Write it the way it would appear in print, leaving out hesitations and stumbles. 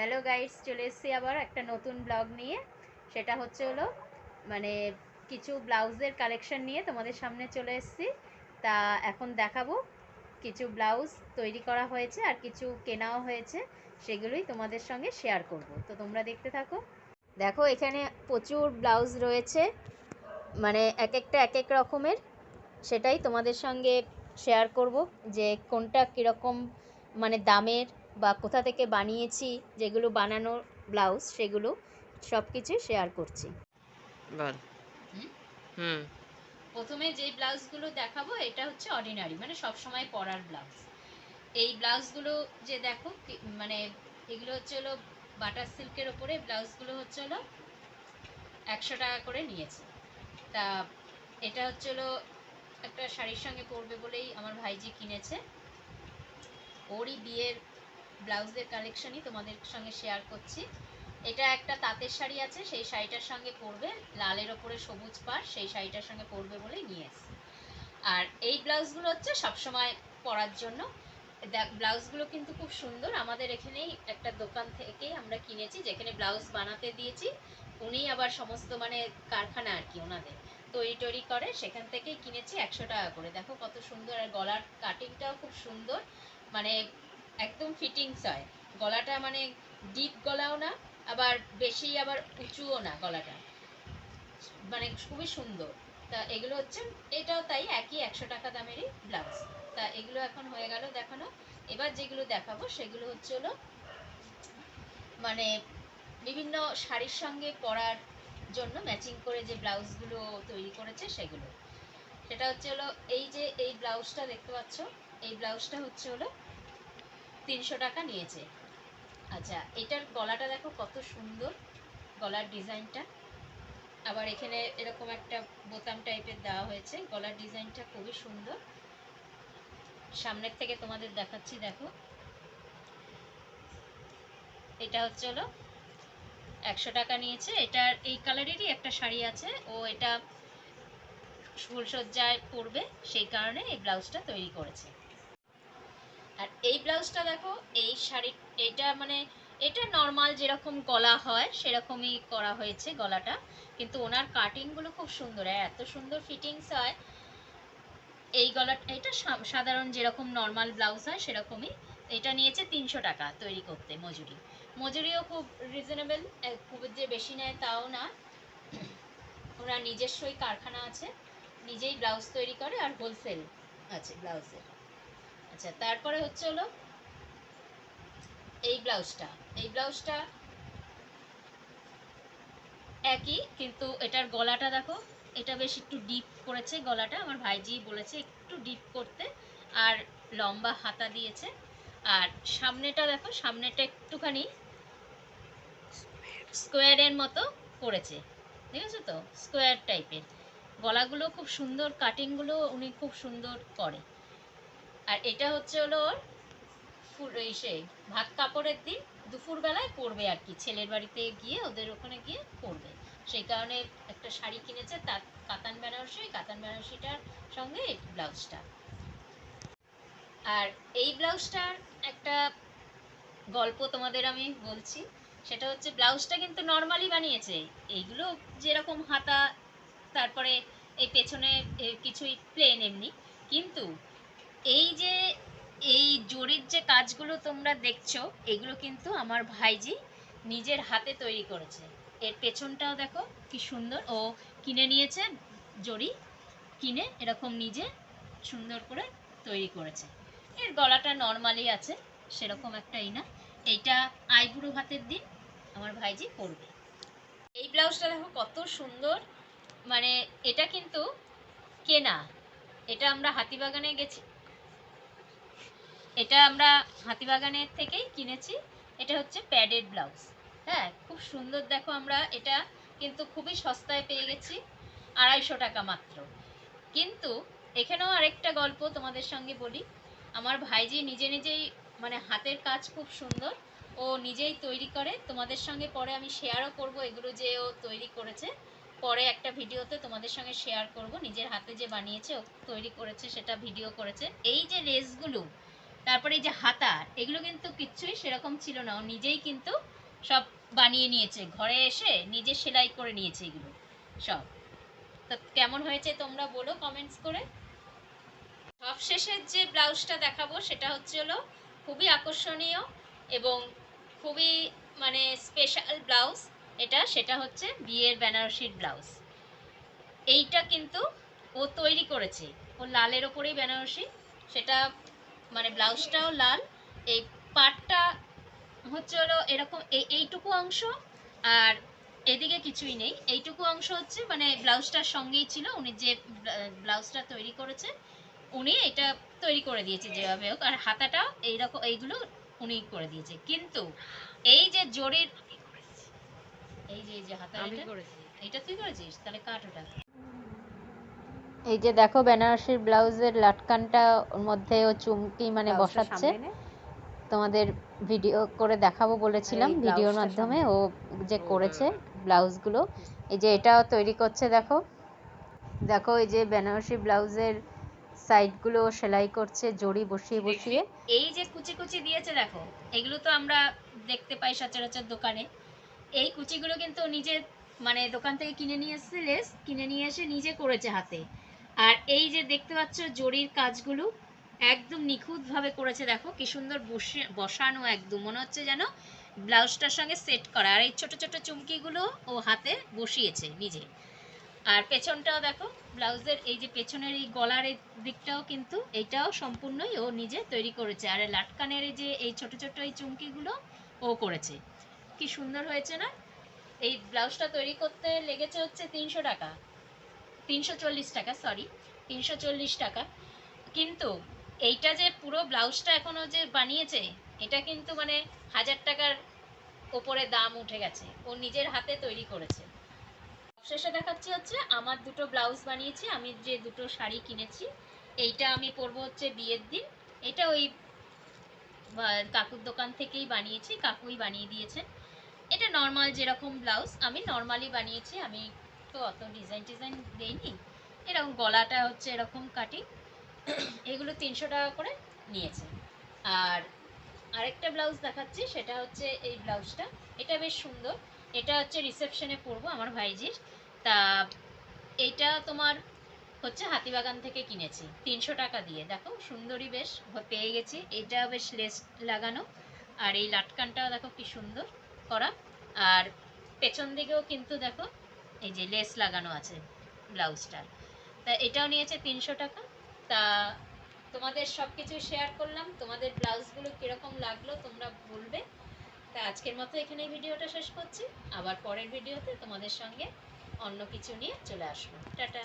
Hello guys, চলে এসেছি আবার একটা নতুন ব্লগ নিয়ে। সেটা হচ্ছে হলো মানে কিছু ব্লাউজের কালেকশন নিয়ে তোমাদের সামনে চলে এসেছি। তা এখন দেখাবো কিছু ব্লাউজ তৈরি করা হয়েছে আর কিছু কেনাও হয়েছে, সেগুলোই তোমাদের সঙ্গে শেয়ার করব। তো তোমরা দেখতে থাকো। দেখো, এখানে প্রচুর ব্লাউজ রয়েছে, মানে এক একটা এক এক রকমের। সেটাই তোমাদের সঙ্গে শেয়ার করব যে কোনটা কীরকম মানে দামের, বা কোথা থেকে বানিয়েছি, যেগুলো বানানোর ব্লাউজ সেগুলো সব কিছু শেয়ার করছি। বল। হুম। প্রথমে যে ব্লাউজগুলো দেখাবো এটা হচ্ছে অর্ডিনারি, মানে সব সময় পরার ব্লাউজ। এই ব্লাউজগুলো যে দেখো মানে এগুলো হচ্ছে হলো বাটার সিল্কের ওপরে ব্লাউজগুলো হচ্ছে হলো 100 টাকা করে নিয়েছে। তা এটা হচ্ছে হলো একটা শাড়ির সঙ্গে পরবে বলেই আমার ভাইজি কিনেছে। ওরই বিয়ের ব্লাউজের কালেকশনই তোমাদের সঙ্গে শেয়ার করছি। এটা একটা তাঁতের শাড়ি আছে, সেই শাড়িটার সঙ্গে পরবে, লালের ওপরে সবুজ পাড়, সেই শাড়িটার সঙ্গে পরবে বলেই নিয়ে এসেছি। আর এই ব্লাউজগুলো হচ্ছে সবসময় পরার জন্য। ব্লাউজগুলো কিন্তু খুব সুন্দর। আমাদের এখানেই একটা দোকান থেকেই আমরা কিনেছি, যেখানে ব্লাউজ বানাতে দিয়েছি। উনি আবার সমস্ত মানে কারখানা আর কি ওনাদের তৈরি করে, সেখান থেকেই কিনেছি 100 টাকা করে। দেখো কত সুন্দর, আর গলার কাটিংটাও খুব সুন্দর, মানে একদম ফিটিংস হয় গলাটা, মানে ডিপ গলাও না, আবার বেশি আবার উঁচুও না গলাটা, মানে খুবই সুন্দর। তা এগুলো হচ্ছে, এটাও তাই একই 100 টাকা দামেরই ব্লাউজ। তা এগুলো এখন হয়ে গেল দেখানো। এবার যেগুলো দেখাবো সেগুলো হচ্ছে হলো মানে বিভিন্ন শাড়ির সঙ্গে পরার জন্য ম্যাচিং করে যে ব্লাউজগুলো তৈরি করেছে সেগুলো। সেটা হচ্ছে হলো এই যে এই ব্লাউজটা দেখতে পাচ্ছ, এই ব্লাউজটা হচ্ছে হলো 300 টাকা নিয়েছে। আচ্ছা, এটার গলাটা দেখো কত সুন্দর, গলার ডিজাইনটা। আবার এখানে এরকম একটা বোতাম টাইপের দেওয়া হয়েছে, গলার ডিজাইনটা খুবই সুন্দর। সামনের থেকে তোমাদের দেখাচ্ছি, দেখো এটা হচ্ছে হলো 100 টাকা নিয়েছে। এটার এই কালারেরই একটা শাড়ি আছে, ও এটা ফুলসজ্জায় পরবে, সেই কারণে এই ব্লাউজটা তৈরি করেছে। আর এই ব্লাউজটা দেখো, এই শাড়ি, এটা মানে এটা নর্মাল যেরকম গলা হয় সেরকমই করা হয়েছে গলাটা, কিন্তু ওনার কাটিংগুলো খুব সুন্দর, আর এত সুন্দর ফিটিংস হয়। এই গলাটা, এটা সাধারণ যেরকম নর্মাল ব্লাউজ হয় সেরকমই। এটা নিয়েছে 300 টাকা তৈরি করতে, মজুরিও খুব রিজনেবল, খুব যে বেশি নেয় তাও না। ওরা নিজস্বই কারখানা আছে, নিজেই ব্লাউজ তৈরি করে, আর হোলসেল আছে ব্লাউজের। আচ্ছা, তারপরে হচ্ছে হলো এই ব্লাউজটা, এই ব্লাউজটা একই, কিন্তু এটার গলাটা দেখো, এটা বেশ একটু ডিপ করেছে গলাটা, আমার ভাইজি বলেছে একটু ডিপ করতে, আর লম্বা হাতা দিয়েছে। আর সামনেটা দেখো, সামনেটা একটুখানি স্কোয়ারের মতো করেছে, ঠিক আছে তো, স্কোয়ার টাইপের। গলাগুলো খুব সুন্দর, কাটিংগুলো উনি খুব সুন্দর করে। আর এটা হচ্ছে হলো ওর সে ভাত কাপড়ের দিন দুপুরবেলায় পরবে আর কি, ছেলের বাড়িতে গিয়ে ওদের ওখানে গিয়ে পরবে, সেই কারণে একটা শাড়ি কিনেছে, তার কাতান বেনারসি, কাতান বেনারসিটার সঙ্গে এই ব্লাউজটা। আর এই ব্লাউজটার একটা গল্প তোমাদের আমি বলছি। সেটা হচ্ছে, ব্লাউজটা কিন্তু নর্মালি বানিয়েছে, এইগুলো যেরকম হাতা, তারপরে এই পেছনে কিছুই প্লেন এমনি, কিন্তু এই যে এই জরির যে কাজগুলো তোমরা দেখছো, এগুলো কিন্তু আমার ভাইজি নিজের হাতে তৈরি করেছে। এর পেছনটাও দেখো কি সুন্দর, ও কিনে নিয়েছে জরি, কিনে এরকম নিজে সুন্দর করে তৈরি করেছে। এর গলাটা নর্মালি আছে, সেরকম একটাই না। এইটা আইবুড়ো ভাতের দিন আমার ভাইজি পরবে। এই ব্লাউজটা দেখো কত সুন্দর, মানে এটা কিন্তু কেনা, এটা আমরা হাতিবাগানে গেছি, এটা আমরা হাতিবাগানের থেকেই কিনেছি। এটা হচ্ছে প্যাডেড ব্লাউজ, হ্যাঁ খুব সুন্দর। দেখো আমরা এটা কিন্তু খুবই সস্তায় পেয়ে গেছি, 250 টাকা মাত্র। কিন্তু এখানেও আরেকটা গল্প তোমাদের সঙ্গে বলি। আমার ভাইজি নিজে নিজেই, মানে হাতের কাজ খুব সুন্দর, ও নিজেই তৈরি করে। তোমাদের সঙ্গে পরে আমি শেয়ারও করব এগুলো যে ও তৈরি করেছে, পরে একটা ভিডিওতে তোমাদের সঙ্গে শেয়ার করব নিজের হাতে যে বানিয়েছে, ও তৈরি করেছে সেটা ভিডিও করেছে। এই যে লেসগুলো, তারপরে এই যে হাতা, এগুলো কিন্তু কিচ্ছুই সেরকম ছিল না, ও নিজেই কিন্তু সব বানিয়ে নিয়েছে, ঘরে এসে নিজে সেলাই করে নিয়েছে এগুলো সব। তো কেমন হয়েছে তোমরা বলো কমেন্টস করে। সবশেষের যে ব্লাউজটা দেখাবো সেটা হচ্ছে হলো খুবই আকর্ষণীয় এবং খুবই মানে স্পেশাল ব্লাউজ এটা, সেটা হচ্ছে বিয়ের বেনারসির ব্লাউজ। এইটা কিন্তু ও তৈরি করেছে, ও লালের ওপরেই বেনারসি, সেটা মানে ব্লাউজটাও লাল, এই পাটটা হচ্ছে হলো এরকম এইটুকু অংশ, আর এদিকে কিছুই নেই, এইটুকু অংশ হচ্ছে মানে ব্লাউজটার সঙ্গেই ছিল, উনি যে ব্লাউজটা তৈরি করেছে উনি এটা তৈরি করে দিয়েছে যেভাবে হোক, আর হাতাটাও এইরকম এইগুলো উনি করে দিয়েছে। কিন্তু এই যে জরির এই যে হাতা, এটা তুই করেছিস, তাহলে কাট ওটা। এই যে দেখো বেনারসির ব্লাউজের লাটকানটা ওর মধ্যে ও চুমকি মানে বসাচ্ছে, তোমাদের ভিডিও করে দেখাবো বলেছিলাম, ভিডিওর মাধ্যমে ও যে করেছে ব্লাউজগুলো। এই যে এটাও তৈরি করছে, দেখো দেখো এই যে বেনারসি ব্লাউজের সাইডগুলো সেলাই করছে জড়ি বসিয়ে বসিয়ে। এই যে কুচি কুচি দিয়েছে দেখো, এগুলো তো আমরা দেখতে পাই সচরাচর দোকানে, এই কুচিগুলো কিন্তু নিজে মানে দোকান থেকে কিনে নিয়ে এসেছে, লেস কিনে নিয়ে এসে নিজে করেছে হাতে। আর এই যে দেখতে পাচ্ছ জরির কাজগুলো একদম নিখুঁতভাবে করেছে, দেখো কি সুন্দর বসানো, একদম মনে হচ্ছে যেন ব্লাউজটার সঙ্গে সেট করা। আর এই ছোট ছোট চুমকিগুলো ও হাতে বসিয়েছে নিজে। আর পেছনটাও দেখো, ব্লাউজের এই যে পেছনের এই গলার এই দিকটাও কিন্তু এইটাও সম্পূর্ণই ও নিজে তৈরি করেছে। আর লাটকানের এই যে এই ছোট ছোট এই চুমকিগুলো ও করেছে। কি সুন্দর হয়েছে না? এই ব্লাউজটা তৈরি করতে লেগেছে হচ্ছে 300 টাকা, 340 টাকা, সরি 340 টাকা। কিন্তু এইটা যে পুরো ব্লাউজটা এখনো যে বানিয়েছে, এটা কিন্তু মানে 1000 টাকার ওপরে দাম উঠে গেছে, ও নিজের হাতে তৈরি করেছে। শেষে দেখাচ্ছি হচ্ছে আমার দুটো ব্লাউজ বানিয়েছি, আমি যে দুটো শাড়ি কিনেছি, এইটা আমি পরবো হচ্ছে বিয়ের দিন। এটা ওই কাকুর দোকান থেকেই বানিয়েছি, কাকুই বানিয়ে দিয়েছেন। এটা নর্মাল যেরকম ব্লাউজ আমি নর্মালি বানিয়েছি, আমি তো অত ডিজাইন টিজাইন দেইনি। এরকম গলাটা হচ্ছে এরকম কাটিং, এগুলো 300 টাকা করে নিয়েছে। আর আরেকটা ব্লাউজ দেখাচ্ছি, সেটা হচ্ছে এই ব্লাউজটা, এটা বেশ সুন্দর, এটা হচ্ছে রিসেপশনে পরবো আমার ভাইজির। তা এইটা তোমার হচ্ছে হাতিবাগান থেকে কিনেছি 300 টাকা দিয়ে, দেখো সুন্দরী বেশ পেয়ে গেছি, এটা বেশ লেস লাগানো, আর এই লাটকানটাও দেখো কি সুন্দর করা, আর পেছন দিকেও কিন্তু দেখো এই যে লেস লাগানো আছে ব্লাউজটার। তা এটাও নিয়েছে 300 টাকা। তা তোমাদের সব কিছু শেয়ার করলাম, তোমাদের ব্লাউজগুলো কীরকম লাগলো তোমরা বলবে। তা আজকের মতো এখানেই ভিডিওটা শেষ করছি, আবার পরের ভিডিওতে তোমাদের সঙ্গে অন্য কিছু নিয়ে চলে আসবো। টাটা।